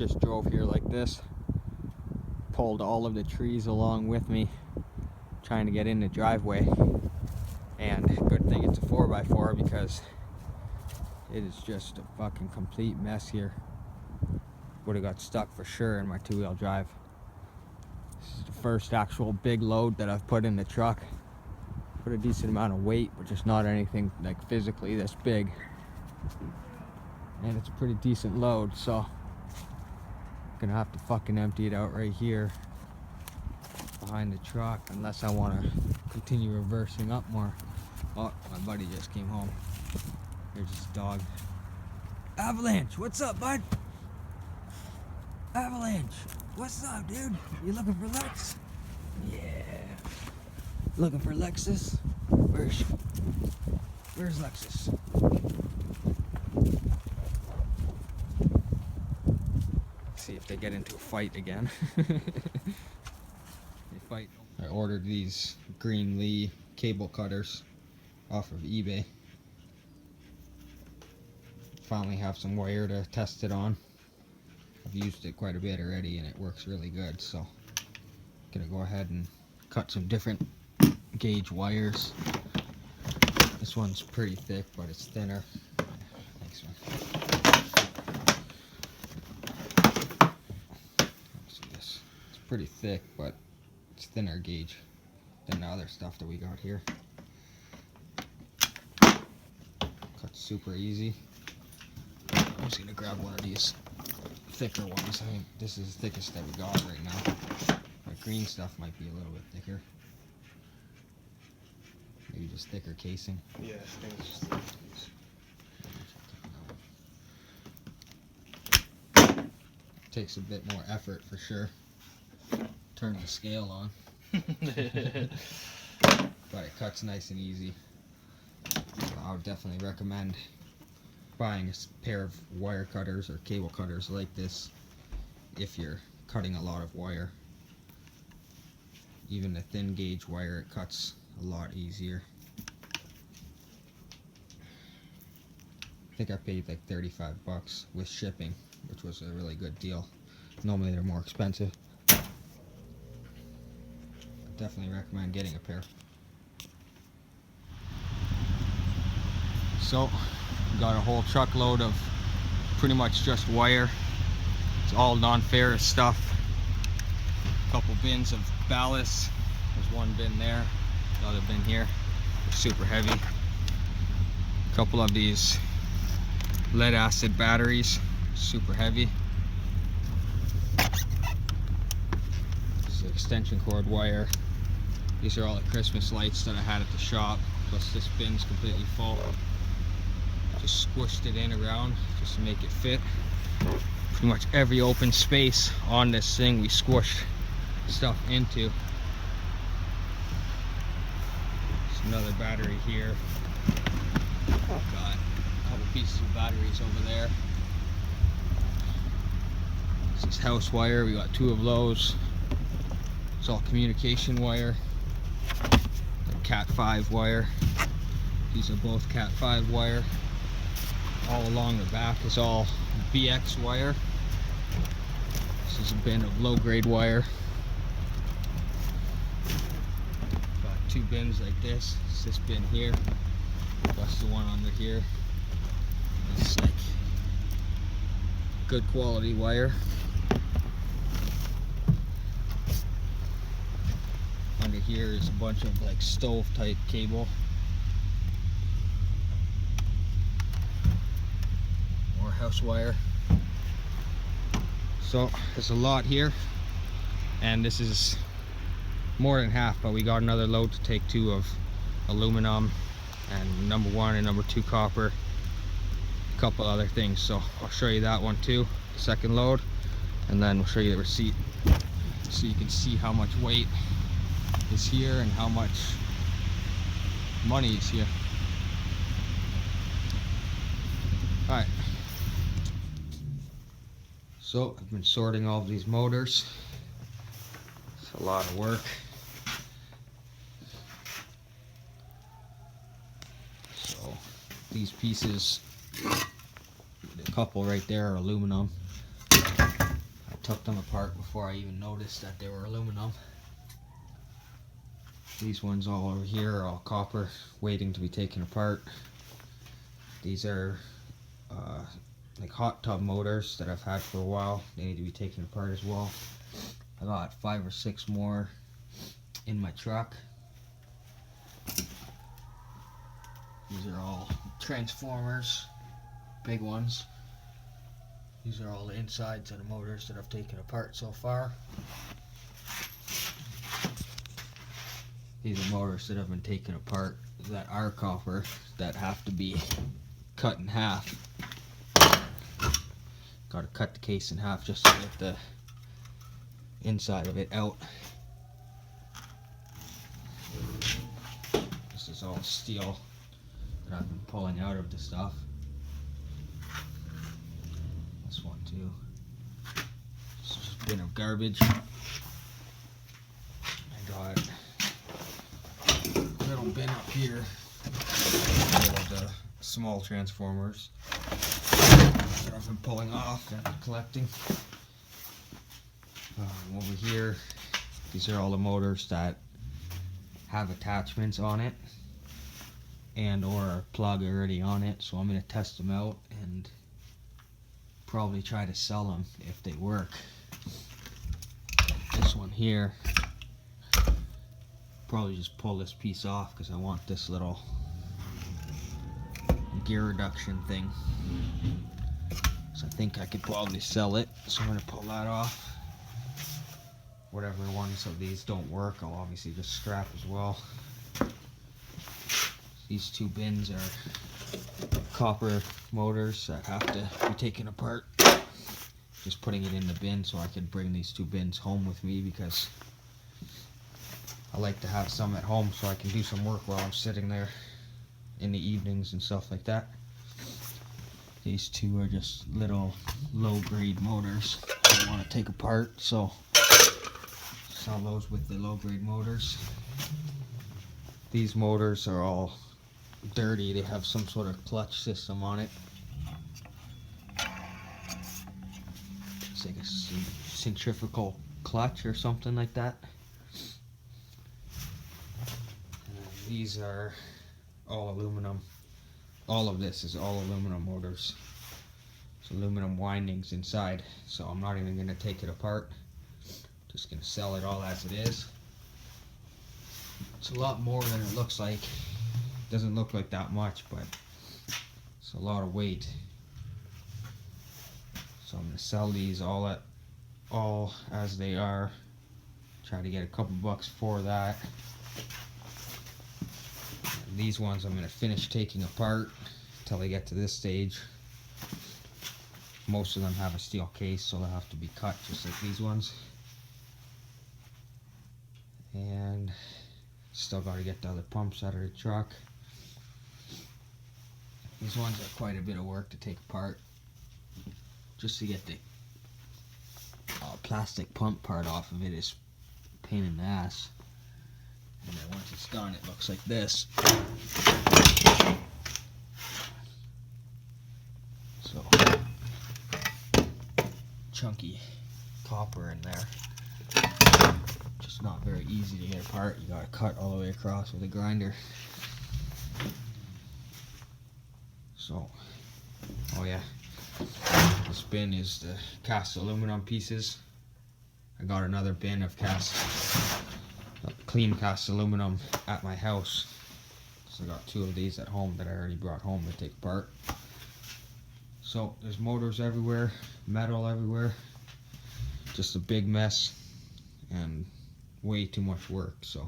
just drove here like this, pulled all of the trees along with me, trying to get in the driveway. And good thing it's a 4x4 because it is just a fucking complete mess here. Would have got stuck for sure in my two-wheel drive. This is the first actual big load that I've put in the truck. Put a decent amount of weight, but just not anything like physically this big. And it's a pretty decent load, so I'm gonna have to fucking empty it out right here behind the truck unless I want to continue reversing up more. Oh, my buddy just came home. Here's his dog. Avalanche, what's up, bud? Avalanche, what's up, dude? You looking for Lex? Yeah. Looking for Lexus? Where's Lexus? See if they get into a fight again. They fight. I ordered these Green Lee cable cutters off of eBay. Finally have some wire to test it on. I've used it quite a bit already and it works really good, so I'm gonna go ahead and cut some different gauge wires. This one's pretty thick, but it's thinner. Thanks, man. See this? It's pretty thick, but it's thinner gauge than the other stuff that we got here. Cuts super easy. I'm just gonna grab one of these thicker ones. I think this is the thickest that we got right now. My green stuff might be a little bit thicker. Maybe just thicker casing. Yeah, I think it's just thicker casing. Takes a bit more effort for sure. Turn the scale on. But it cuts nice and easy. So I would definitely recommend buying a pair of wire cutters or cable cutters like this if you're cutting a lot of wire. Even the thin gauge wire, it cuts a lot easier. I think I paid like 35 bucks with shipping, which was a really good deal. Normally they're more expensive. Definitely recommend getting a pair. So, got a whole truckload of pretty much just wire. It's all non-ferrous stuff. A couple bins of ballast. There's one bin there, another bin here. They're super heavy. A couple of these lead acid batteries, super heavy. This is extension cord wire. These are all the Christmas lights that I had at the shop, plus this bin's completely full. Just squished it in around just to make it fit. Pretty much every open space on this thing we squished stuff into. There's another battery here. Got a couple pieces of batteries over there. This is house wire. We got two of those. It's all communication wire. Cat 5 wire. These are both Cat 5 wire. All along the back is all BX wire. This is a bin of low grade wire. Got two bins like this. It's this bin here, plus the one under here. It's like good quality wire. Under here is a bunch of like stove type cable. More house wire. So there's a lot here, and this is more than half, but we got another load to take too of aluminum and number 1 and number 2 copper, a couple other things. So I'll show you that one too, the second load, and then we'll show you the receipt so you can see how much weight is here and how much money is here. Alright, so I've been sorting all of these motors. It's a lot of work. So these pieces, a couple right there are aluminum. took them apart before I even noticed that they were aluminum. These ones all over here are all copper, waiting to be taken apart. These are like hot tub motors that I've had for a while. They need to be taken apart as well. I got 5 or 6 more in my truck. These are all transformers, big ones. These are all the insides of the motors that I've taken apart so far. These are motors that have been taken apart that are copper, that have to be cut in half. Gotta cut the case in half just to get the inside of it out. This is all steel that I've been pulling out of the stuff. This one too. It's just a bin of garbage. I got a little bin up here full of the small transformers that I've been pulling off and collecting. Over here, these are all the motors that have attachments on it and or a plug already on it, so I'm going to test them out and probably try to sell them if they work. This one here, probably just pull this piece off because I want this little gear reduction thing, so I think I could probably sell it, so I'm going to pull that off. Whatever ones of these don't work, I'll obviously just scrap as well. These 2 bins are copper motors that have to be taken apart. Just putting it in the bin so I can bring these 2 bins home with me, because I like to have some at home so I can do some work while I'm sitting there in the evenings and stuff like that. These 2 are just little low-grade motors I don't want to take apart, so sell those with the low-grade motors. These motors are all dirty. They have some sort of clutch system on it. It's like a centrifugal clutch or something like that. And these are all aluminum. All of this is all aluminum motors. It's aluminum windings inside, so I'm not even going to take it apart. Just going to sell it all as it is. It's a lot more than it looks like. Doesn't look like that much, but it's a lot of weight. So I'm going to sell these all as they are. Try to get a couple bucks for that. And these ones I'm going to finish taking apart until they get to this stage. Most of them have a steel case, so they'll have to be cut just like these ones. And still got to get the other pumps out of the truck. These ones are quite a bit of work to take apart, just to get the plastic pump part off of it is a pain in the ass. And then once it's done, it looks like this. So chunky copper in there. Just not very easy to get apart. You gotta cut all the way across with a grinder. So, oh yeah, this bin is the cast aluminum pieces. I got another bin of clean cast aluminum at my house. So I got 2 of these at home that I already brought home to take apart. So there's motors everywhere, metal everywhere. Just a big mess and way too much work. So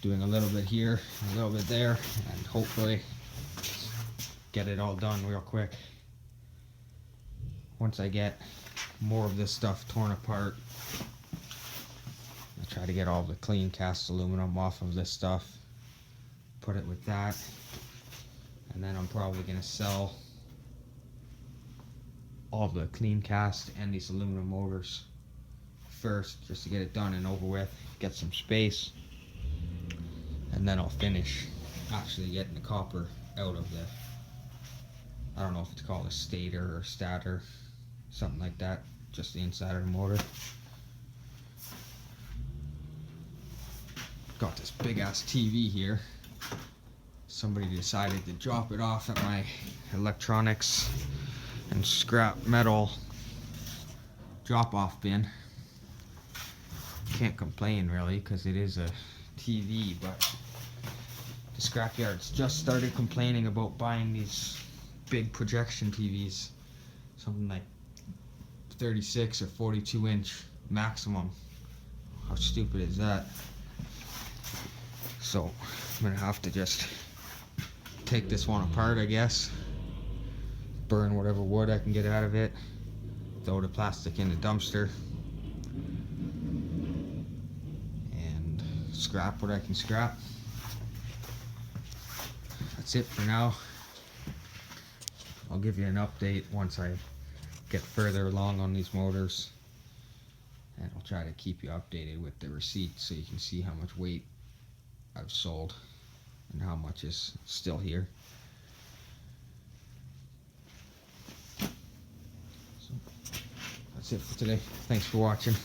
doing a little bit here, a little bit there, and hopefully get it all done real quick. Once I get more of this stuff torn apart, I try to get all the clean cast aluminum off of this stuff, put it with that, and then I'm probably going to sell all the clean cast and these aluminum motors first, just to get it done and over with, get some space, and then I'll finish actually getting the copper out of the, I don't know if it's called a stator or stator, something like that. just the inside of the motor. Got this big ass TV here. Somebody decided to drop it off at my electronics and scrap metal drop off bin. Can't complain really, because it is a TV, but the scrapyards just started complaining about buying these big projection TVs, something like 36 or 42 inch maximum. How stupid is that? So I'm gonna have to just take this one apart, I guess, burn whatever wood I can get out of it, throw the plastic in the dumpster, and scrap what I can scrap. That's it for now. I'll give you an update once I get further along on these motors, and I'll try to keep you updated with the receipt so you can see how much weight I've sold and how much is still here. So that's it for today. Thanks for watching.